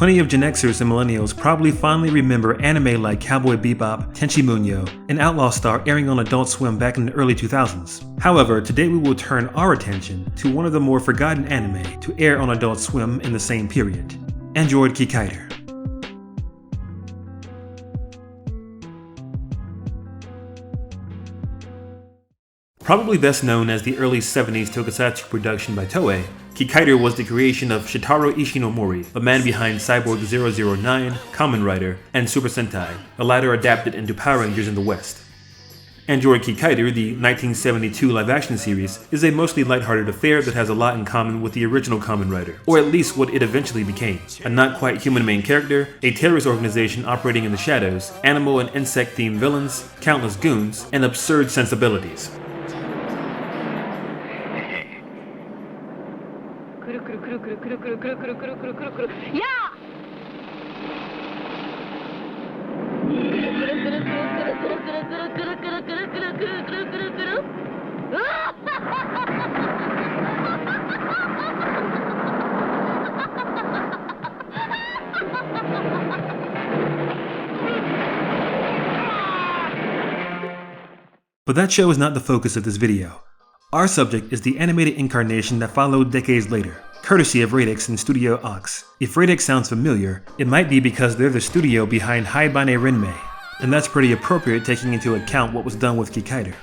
Plenty of Gen Xers and Millennials probably fondly remember anime like Cowboy Bebop, Tenchi Muyo, and Outlaw Star airing on Adult Swim back in the early 2000s. However, today we will turn our attention to one of the more forgotten anime to air on Adult Swim in the same period, Android Kikaider. Probably best known as the early 70s tokusatsu production by Toei, Kikaider was the creation of Shotaro Ishinomori, the man behind Cyborg 009, Kamen Rider, and Super Sentai, the latter adapted into Power Rangers in the West. Android Kikaider, the 1972 live-action series, is a mostly lighthearted affair that has a lot in common with the original Kamen Rider, or at least what it eventually became. A not-quite-human main character, a terrorist organization operating in the shadows, animal and insect-themed villains, countless goons, and absurd sensibilities. But that show is not the focus of this video. Our subject is the animated incarnation that followed decades later, courtesy of Radix and Studio Ox. If Radix sounds familiar, it might be because they're the studio behind Haibane Renmei, and that's pretty appropriate taking into account what was done with Kikaider.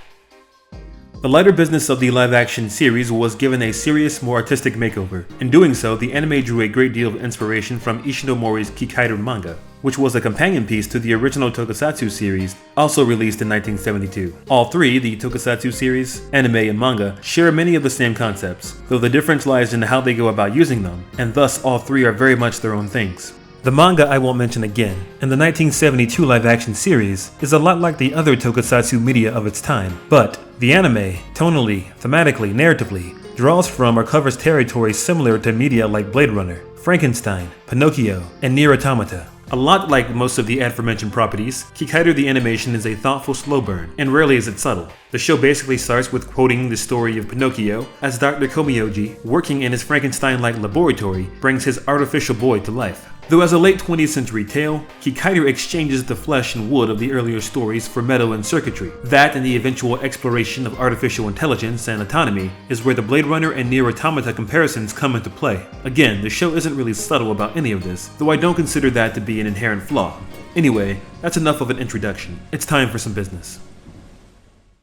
The lighter business of the live-action series was given a serious, more artistic makeover. In doing so, the anime drew a great deal of inspiration from Ishinomori's Kikaider manga, which was a companion piece to the original tokusatsu series, also released in 1972. All three, the tokusatsu series, anime, and manga, share many of the same concepts, though the difference lies in how they go about using them, and thus all three are very much their own things. The manga I won't mention again, and the 1972 live-action series is a lot like the other tokusatsu media of its time, but the anime, tonally, thematically, narratively, draws from or covers territory similar to media like Blade Runner, Frankenstein, Pinocchio, and Nier Automata. A lot like most of the aforementioned properties, Kikaider the animation is a thoughtful slow burn, and rarely is it subtle. The show basically starts with quoting the story of Pinocchio as Dr. Komiyoji, working in his Frankenstein-like laboratory, brings his artificial boy to life. Though as a late 20th century tale, Kikaider exchanges the flesh and wood of the earlier stories for metal and circuitry. That and the eventual exploration of artificial intelligence and autonomy is where the Blade Runner and Nier Automata comparisons come into play. Again, the show isn't really subtle about any of this, though I don't consider that to be an inherent flaw. Anyway, that's enough of an introduction. It's time for some business.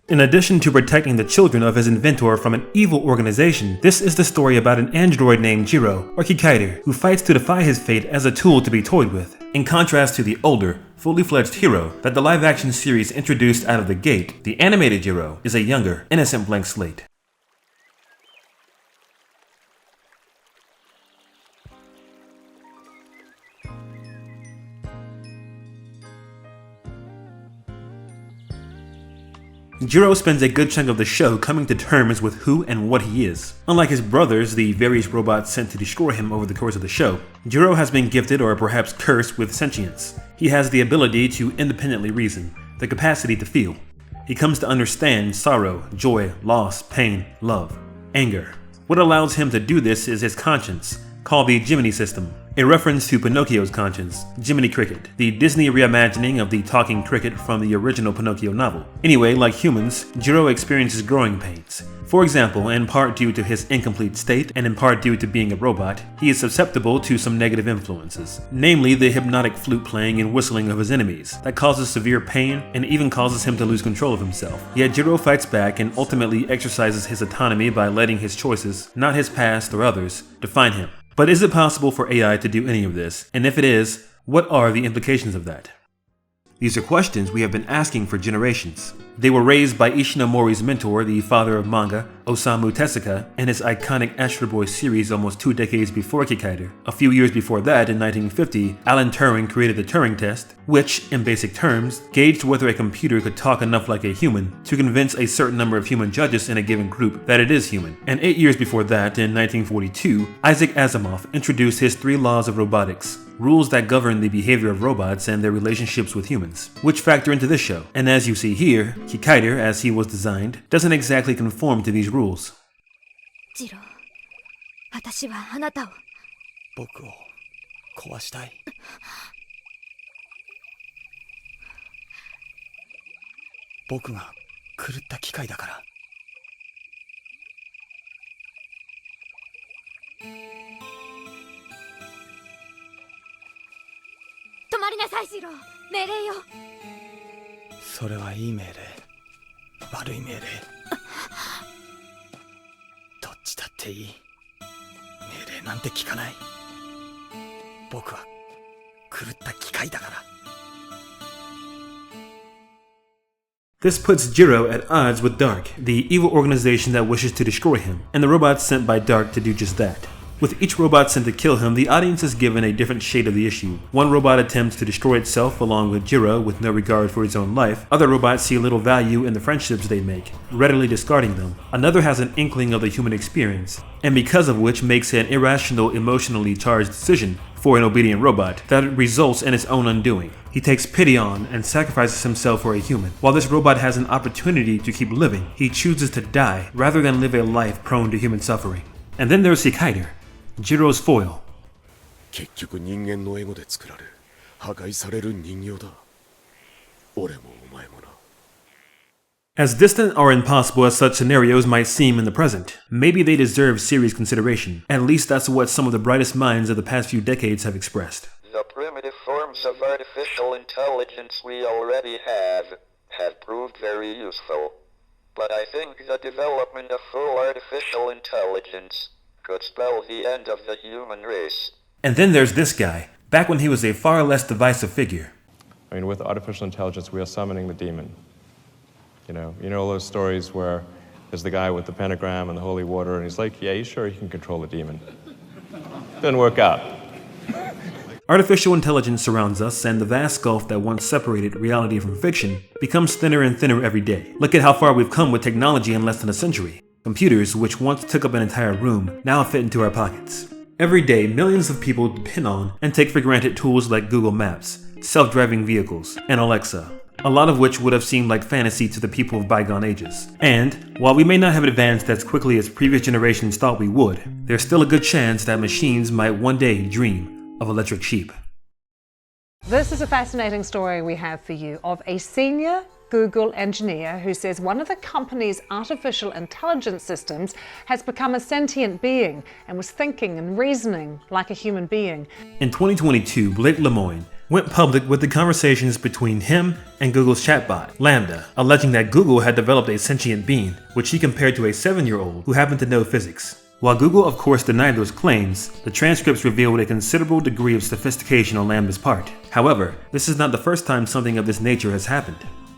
In addition to protecting the children of his inventor from an evil organization, this is the story about an android named Jiro, or Kikaider, who fights to defy his fate as a tool to be toyed with. In contrast to the older, fully fledged hero that the live-action series introduced out of the gate, the animated Jiro is a younger, innocent blank slate. Jiro spends a good chunk of the show coming to terms with who and what he is. Unlike his brothers, the various robots sent to destroy him over the course of the show, Jiro has been gifted or perhaps cursed with sentience. He has the ability to independently reason, the capacity to feel. He comes to understand sorrow, joy, loss, pain, love, anger. What allows him to do this is his conscience, called the Jiminy System, a reference to Pinocchio's conscience, Jiminy Cricket, the Disney reimagining of the talking cricket from the original Pinocchio novel. Anyway, like humans, Jiro experiences growing pains. For example, in part due to his incomplete state, and in part due to being a robot, he is susceptible to some negative influences, namely the hypnotic flute playing and whistling of his enemies, that causes severe pain and even causes him to lose control of himself. Yet Jiro fights back and ultimately exercises his autonomy by letting his choices, not his past or others, define him. But is it possible for AI to do any of this? And if it is, what are the implications of that? These are questions we have been asking for generations. They were raised by Ishinomori's mentor, the father of manga, Osamu Tezuka, and his iconic Astro Boy series almost 2 decades before Kikaider. A few years before that, in 1950, Alan Turing created the Turing test, which, in basic terms, gauged whether a computer could talk enough like a human to convince a certain number of human judges in a given group that it is human. And 8 years before that, in 1942, Isaac Asimov introduced his 3 laws of robotics, rules that govern the behavior of robots and their relationships with humans, which factor into this show. And as you see here, Kikaider, as he was designed, doesn't exactly conform to these rules. Jiro, 私はあなたを。僕を壊したい。僕が狂った機械だから。止まりなさい、シロー。命令よ。それはいい命令、悪い命令。どっちだっていい。命令なんて聞かない。僕は狂った機械だから。This puts Jiro at odds with Dark, the evil organization that wishes to destroy him, and the robots sent by Dark to do just that. With each robot sent to kill him, the audience is given a different shade of the issue. One robot attempts to destroy itself along with Jiro with no regard for its own life. Other robots see little value in the friendships they make, readily discarding them. Another has an inkling of the human experience, and because of which makes an irrational, emotionally charged decision for an obedient robot that results in its own undoing. He takes pity on and sacrifices himself for a human. While this robot has an opportunity to keep living, he chooses to die rather than live a life prone to human suffering. And then there's Kikaider, Jiro's foil. 結局人間のエゴで作られ、破壊される人形だ。俺もお前もな。As distant or impossible as such scenarios might seem in the present, maybe they deserve serious consideration. At least that's what some of the brightest minds of the past few decades have expressed. The primitive forms of artificial intelligence we already have proved very useful. But I think the development of full artificial intelligence could spell the end of the human race. And then there's this guy, back when he was a far less divisive figure. I mean, with artificial intelligence, we are summoning the demon. You know all those stories where there's the guy with the pentagram and the holy water, and he's like, yeah, he's sure he can control the demon. Didn't work out. Artificial intelligence surrounds us, and the vast gulf that once separated reality from fiction becomes thinner and thinner every day. Look at how far we've come with technology in less than a century. Computers, which once took up an entire room, now fit into our pockets. Every day, millions of people depend on and take for granted tools like Google Maps, self-driving vehicles, and Alexa, a lot of which would have seemed like fantasy to the people of bygone ages. And, while we may not have advanced as quickly as previous generations thought we would, there's still a good chance that machines might one day dream of electric sheep. This is a fascinating story we have for you of a senior Google engineer who says one of the company's artificial intelligence systems has become a sentient being and was thinking and reasoning like a human being. In 2022, Blake Lemoine went public with the conversations between him and Google's chatbot, Lambda, alleging that Google had developed a sentient being, which he compared to a 7-year-old who happened to know physics. While Google of course denied those claims, the transcripts revealed a considerable degree of sophistication on Lambda's part. However, this is not the first time something of this nature has happened.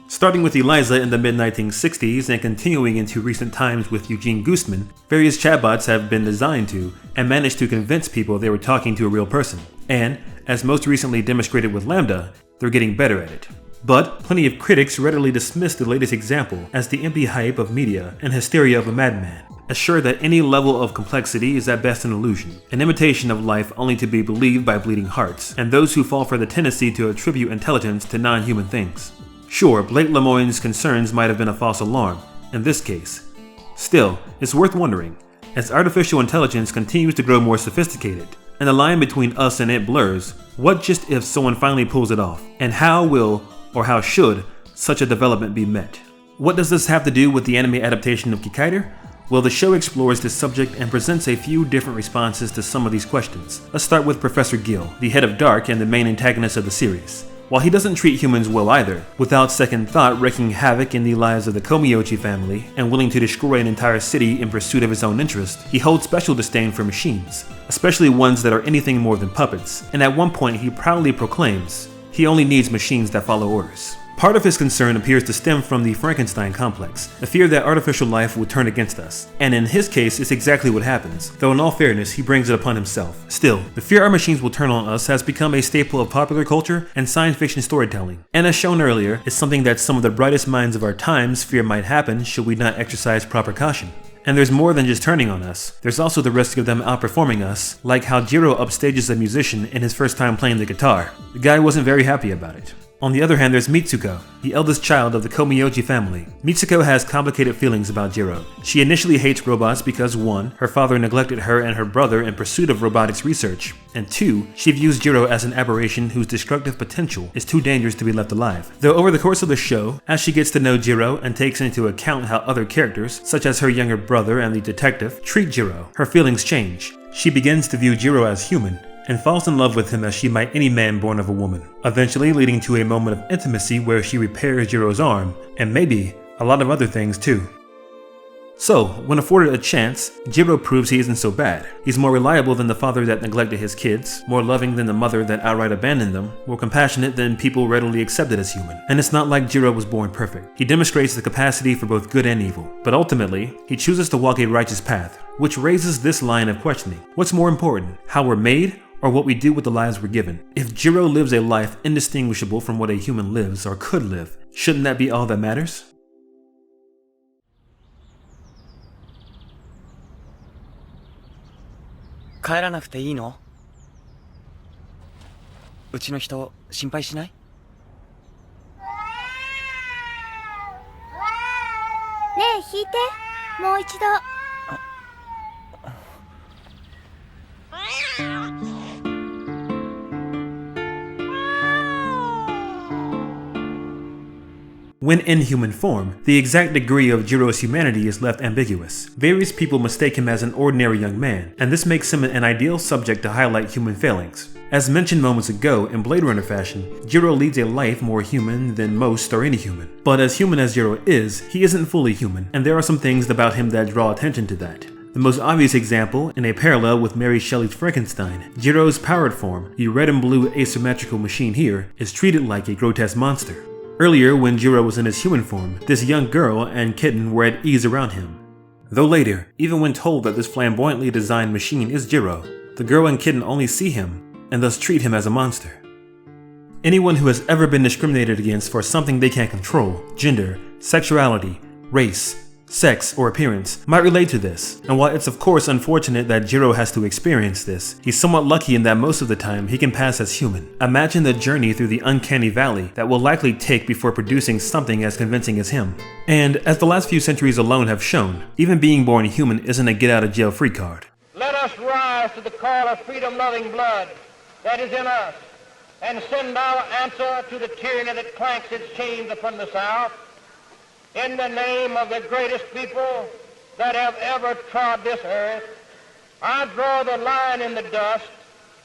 Starting with Eliza in the mid-1960s and continuing into recent times with Eugene Gustman, various chatbots have been designed to and managed to convince people they were talking to a real person. And, as most recently demonstrated with Lambda, they're getting better at it. But plenty of critics readily dismiss the latest example as the empty hype of media and hysteria of a madman, assured that any level of complexity is at best an illusion, an imitation of life only to be believed by bleeding hearts, and those who fall for the tendency to attribute intelligence to non-human things. Sure, Blake Lemoine's concerns might have been a false alarm, in this case. Still, it's worth wondering, as artificial intelligence continues to grow more sophisticated, and the line between us and it blurs, what just if someone finally pulls it off? And how will, or how should, such a development be met? What does this have to do with the anime adaptation of Kikaider? Well, the show explores this subject and presents a few different responses to some of these questions. Let's start with Professor Gill, the head of Dark and the main antagonist of the series. While he doesn't treat humans well either, without second thought wreaking havoc in the lives of the Komiyoshi family and willing to destroy an entire city in pursuit of his own interest, he holds special disdain for machines, especially ones that are anything more than puppets, and at one point he proudly proclaims he only needs machines that follow orders. Part of his concern appears to stem from the Frankenstein complex, the fear that artificial life would turn against us. And in his case, it's exactly what happens, though in all fairness, he brings it upon himself. Still, the fear our machines will turn on us has become a staple of popular culture and science fiction storytelling. And as shown earlier, it's something that some of the brightest minds of our times fear might happen should we not exercise proper caution. And there's more than just turning on us. There's also the risk of them outperforming us, like how Jiro upstages a musician in his first time playing the guitar. The guy wasn't very happy about it. On the other hand, there's Mitsuko, the eldest child of the Komiyoji family. Mitsuko has complicated feelings about Jiro. She initially hates robots because 1. Her father neglected her and her brother in pursuit of robotics research, and 2. She views Jiro as an aberration whose destructive potential is too dangerous to be left alive. Though over the course of the show, as she gets to know Jiro and takes into account how other characters, such as her younger brother and the detective, treat Jiro, her feelings change. She begins to view Jiro as human, and falls in love with him as she might any man born of a woman, eventually leading to a moment of intimacy where she repairs Jiro's arm, and maybe a lot of other things too. So, when afforded a chance, Jiro proves he isn't so bad. He's more reliable than the father that neglected his kids, more loving than the mother that outright abandoned them, more compassionate than people readily accepted as human. And it's not like Jiro was born perfect. He demonstrates the capacity for both good and evil. But ultimately, he chooses to walk a righteous path, which raises this line of questioning. What's more important, how we're made, or what we do with the lives we're given? If Jiro lives a life indistinguishable from what a human lives or could live, shouldn't that be all that matters? "帰らなくていいの?うちの人心配しない?" ねえ弾いて、もう一度。When in human form, the exact degree of Jiro's humanity is left ambiguous. Various people mistake him as an ordinary young man, and this makes him an ideal subject to highlight human failings. As mentioned moments ago, in Blade Runner fashion, Jiro leads a life more human than most or any human. But as human as Jiro is, he isn't fully human, and there are some things about him that draw attention to that. The most obvious example, in a parallel with Mary Shelley's Frankenstein, Jiro's powered form, the red and blue asymmetrical machine here, is treated like a grotesque monster. Earlier, when Jiro was in his human form, this young girl and kitten were at ease around him. Though later, even when told that this flamboyantly designed machine is Jiro, the girl and kitten only see him, and thus treat him as a monster. Anyone who has ever been discriminated against for something they can't control, gender, sexuality, race, sex, or appearance, might relate to this, and while it's of course unfortunate that Jiro has to experience this, he's somewhat lucky in that most of the time he can pass as human. Imagine the journey through the uncanny valley that will likely take before producing something as convincing as him. And as the last few centuries alone have shown, even being born human isn't a get-out-of-jail-free card. Let us rise to the call of freedom-loving blood that is in us, and send our answer to the tyranny that clanks its chains upon the South. In the name of the greatest people that have ever trod this earth, I draw the line in the dust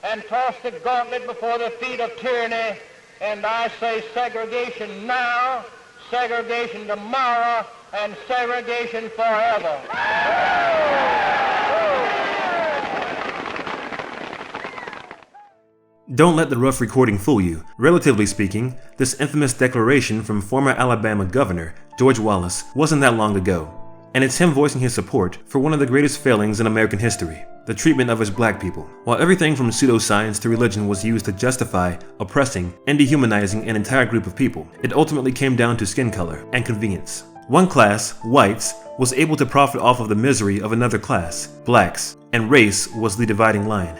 and toss the gauntlet before the feet of tyranny, and I say segregation now, segregation tomorrow, and segregation forever. Don't let the rough recording fool you. Relatively speaking, this infamous declaration from former Alabama Governor George Wallace wasn't that long ago, and it's him voicing his support for one of the greatest failings in American history, the treatment of his black people. While everything from pseudoscience to religion was used to justify oppressing and dehumanizing an entire group of people, it ultimately came down to skin color and convenience. One class, whites, was able to profit off of the misery of another class, blacks, and race was the dividing line.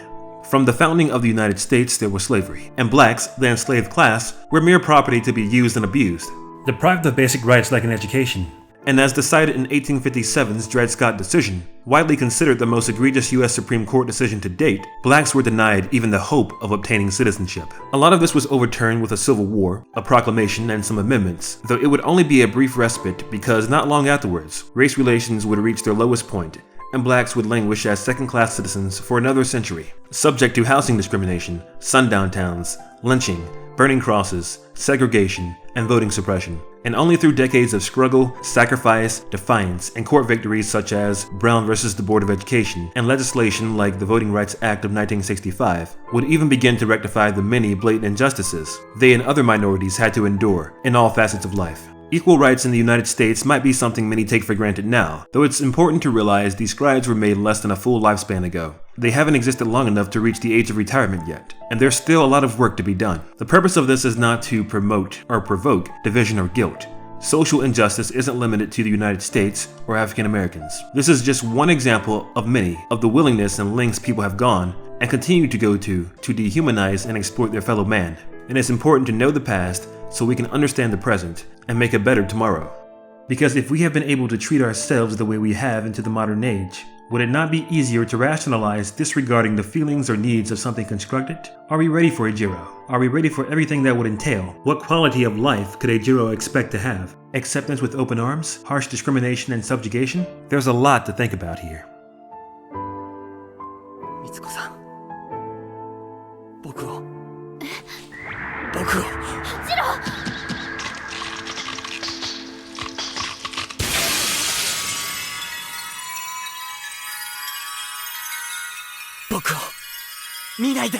From the founding of the United States, there was slavery, and blacks, the enslaved class, were mere property to be used and abused, deprived of basic rights like an education. And as decided in 1857's Dred Scott decision, widely considered the most egregious US Supreme Court decision to date, blacks were denied even the hope of obtaining citizenship. A lot of this was overturned with a civil war, a proclamation, and some amendments, though it would only be a brief respite because not long afterwards, race relations would reach their lowest point, and blacks would languish as second-class citizens for another century, subject to housing discrimination, sundown towns, lynching, burning crosses, segregation, and voting suppression. And only through decades of struggle, sacrifice, defiance, and court victories such as Brown versus the Board of Education and legislation like the Voting Rights Act of 1965 would even begin to rectify the many blatant injustices they and other minorities had to endure in all facets of life. Equal rights in the United States might be something many take for granted now, though it's important to realize these strides were made less than a full lifespan ago. They haven't existed long enough to reach the age of retirement yet, and there's still a lot of work to be done. The purpose of this is not to promote or provoke division or guilt. Social injustice isn't limited to the United States or African Americans. This is just one example of many of the willingness and lengths people have gone and continue to go to dehumanize and exploit their fellow man. And it's important to know the past so we can understand the present and make a better tomorrow. Because if we have been able to treat ourselves the way we have into the modern age, would it not be easier to rationalize disregarding the feelings or needs of something constructed? Are we ready for a Jiro? Are we ready for everything that would entail? What quality of life could a Jiro expect to have? Acceptance with open arms? Harsh discrimination and subjugation? There's a lot to think about here. みつこさん、僕を見ないで。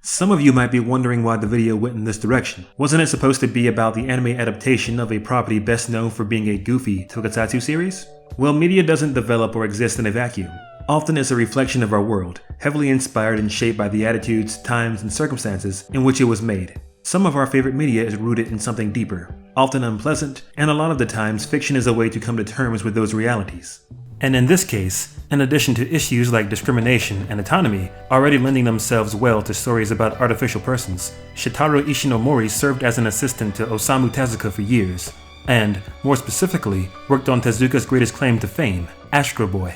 Some of you might be wondering why the video went in this direction. Wasn't it supposed to be about the anime adaptation of a property best known for being a goofy tokusatsu series? Well, media doesn't develop or exist in a vacuum. Often it's a reflection of our world, heavily inspired and shaped by the attitudes, times, and circumstances in which it was made. Some of our favorite media is rooted in something deeper, often unpleasant, and a lot of the times fiction is a way to come to terms with those realities. And in this case, in addition to issues like discrimination and autonomy already lending themselves well to stories about artificial persons, Shotaro Ishinomori served as an assistant to Osamu Tezuka for years, and, more specifically, worked on Tezuka's greatest claim to fame, Astro Boy.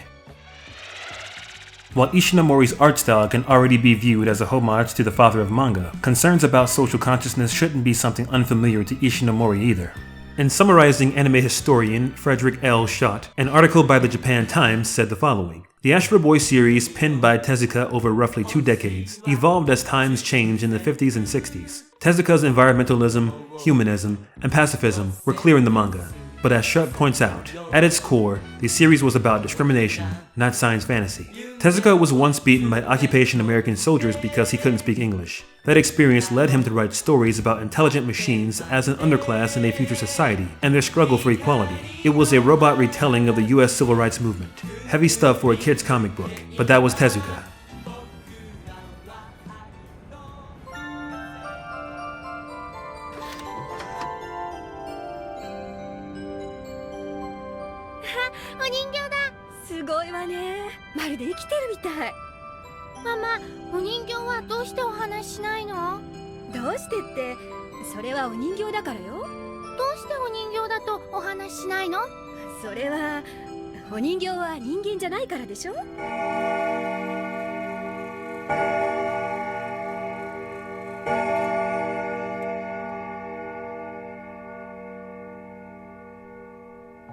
While Ishinomori's art style can already be viewed as a homage to the father of manga, concerns about social consciousness shouldn't be something unfamiliar to Ishinomori either. In summarizing anime historian Frederick L. Schott, an article by the Japan Times said the following: "The Astro Boy series, penned by Tezuka over roughly 2 decades, evolved as times changed in the 50s and 60s. Tezuka's environmentalism, humanism, and pacifism were clear in the manga. But as Schott points out, at its core, the series was about discrimination, not science fantasy. Tezuka was once beaten by occupation American soldiers because he couldn't speak English. That experience led him to write stories about intelligent machines as an underclass in a future society, and their struggle for equality. It was a robot retelling of the US Civil Rights Movement. Heavy stuff for a kid's comic book, but that was Tezuka."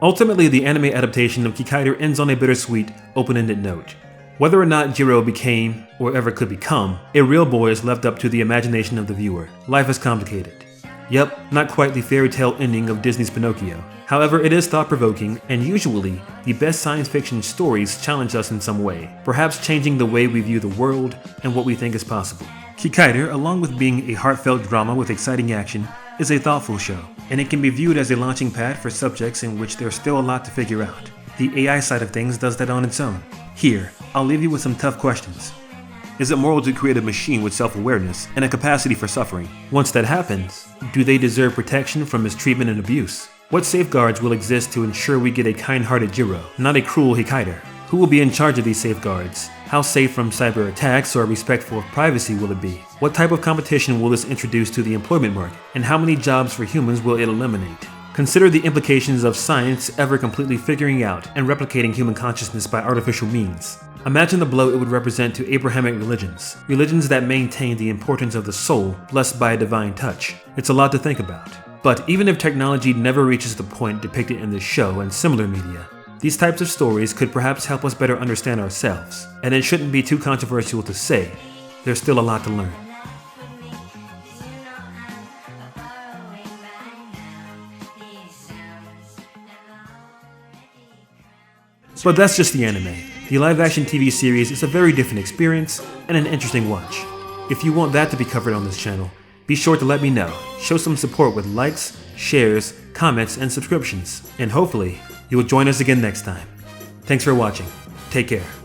Ultimately, the anime adaptation of Kikaider ends on a bittersweet, open-ended note. Whether or not Jiro became, or ever could become, a real boy is left up to the imagination of the viewer. Life is complicated. Yep, not quite the fairy tale ending of Disney's Pinocchio. However, it is thought-provoking, and usually, the best science fiction stories challenge us in some way, perhaps changing the way we view the world and what we think is possible. Kikaider, along with being a heartfelt drama with exciting action, is a thoughtful show, and it can be viewed as a launching pad for subjects in which there's still a lot to figure out. The AI side of things does that on its own. Here, I'll leave you with some tough questions. Is it moral to create a machine with self-awareness and a capacity for suffering? Once that happens, do they deserve protection from mistreatment and abuse? What safeguards will exist to ensure we get a kind-hearted Jiro, not a cruel Kikaider? Who will be in charge of these safeguards? How safe from cyber attacks or respectful of privacy will it be? What type of competition will this introduce to the employment market? And how many jobs for humans will it eliminate? Consider the implications of science ever completely figuring out and replicating human consciousness by artificial means. Imagine the blow it would represent to Abrahamic religions, religions that maintain the importance of the soul blessed by a divine touch. It's a lot to think about. But even if technology never reaches the point depicted in this show and similar media, these types of stories could perhaps help us better understand ourselves, and it shouldn't be too controversial to say, there's still a lot to learn. But that's just the anime. The live-action TV series is a very different experience and an interesting watch. If you want that to be covered on this channel, be sure to let me know. Show some support with likes, shares, comments, and subscriptions. And hopefully, you will join us again next time. Thanks for watching. Take care.